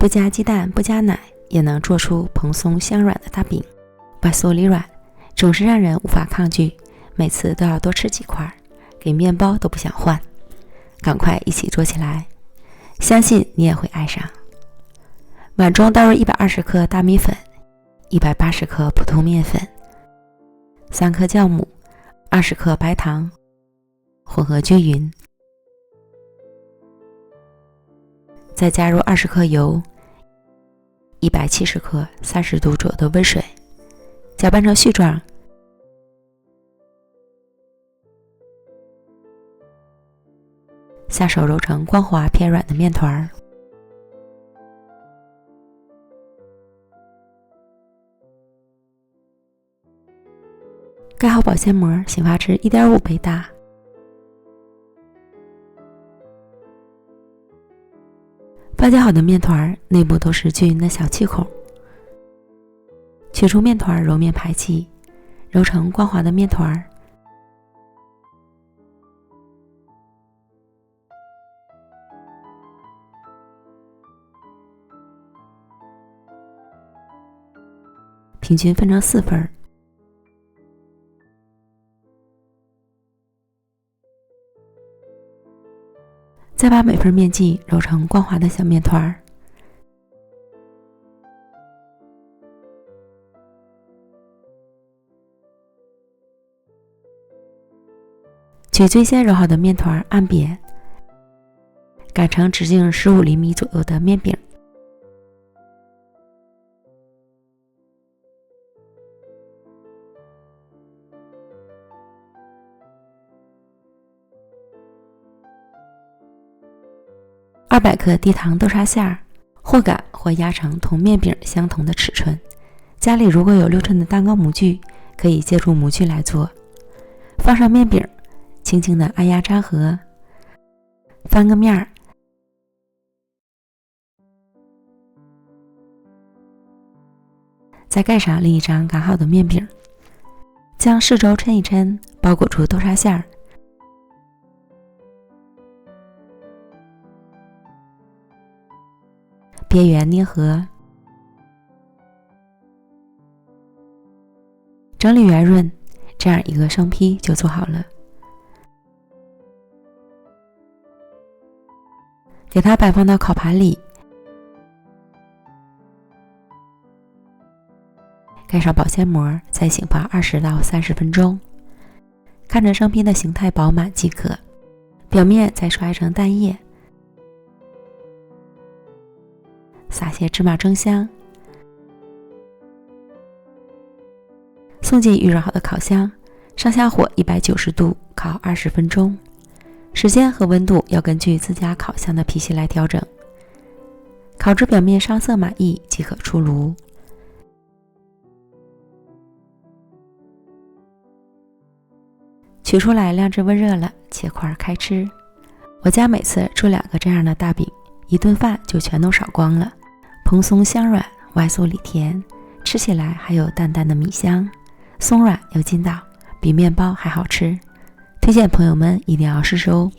不加鸡蛋不加奶也能做出蓬松香软的大饼，外酥里软，总是让人无法抗拒，每次都要多吃几块，给面包都不想换。赶快一起做起来，相信你也会爱上。碗中倒入120克大米粉，180克普通面粉，3克酵母，20克白糖，混合均匀。再加入20克油，170克30度左右的温水，搅拌成絮状。下手揉成光滑偏软的面团，盖好保鲜膜，醒发至1.5倍大。发酵好的面团内部都是均匀的小气孔，取出面团揉面排气，揉成光滑的面团。平均分成4份，再把每份面剂揉成光滑的小面团，取最先揉好的面团按扁，擀成直径15厘米左右的面饼。200克低糖豆沙馅儿，或擀或压成同面饼相同的尺寸。家里如果有6寸的蛋糕模具，可以借助模具来做。放上面饼，轻轻地按压粘合，翻个面儿，再盖上另一张擀好的面饼，将四周抻一抻，包裹住豆沙馅儿。边缘捏合，整理圆润，这样一个生坯就做好了。给它摆放到烤盘里，盖上保鲜膜，再醒发20到30分钟。看着生坯的形态饱满即可，表面再刷一层蛋液，撒些芝麻蒸香，送进预热好的烤箱，上下火190度烤20分钟，时间和温度要根据自家烤箱的脾气来调整。烤至表面上色满意即可出炉。取出来晾至温热了，切块开吃。我家每次做2个这样的大饼，一顿饭就全都扫光了。蓬松香软，外酥里甜，吃起来还有淡淡的米香，松软又筋道，比面包还好吃。推荐朋友们一定要试试哦。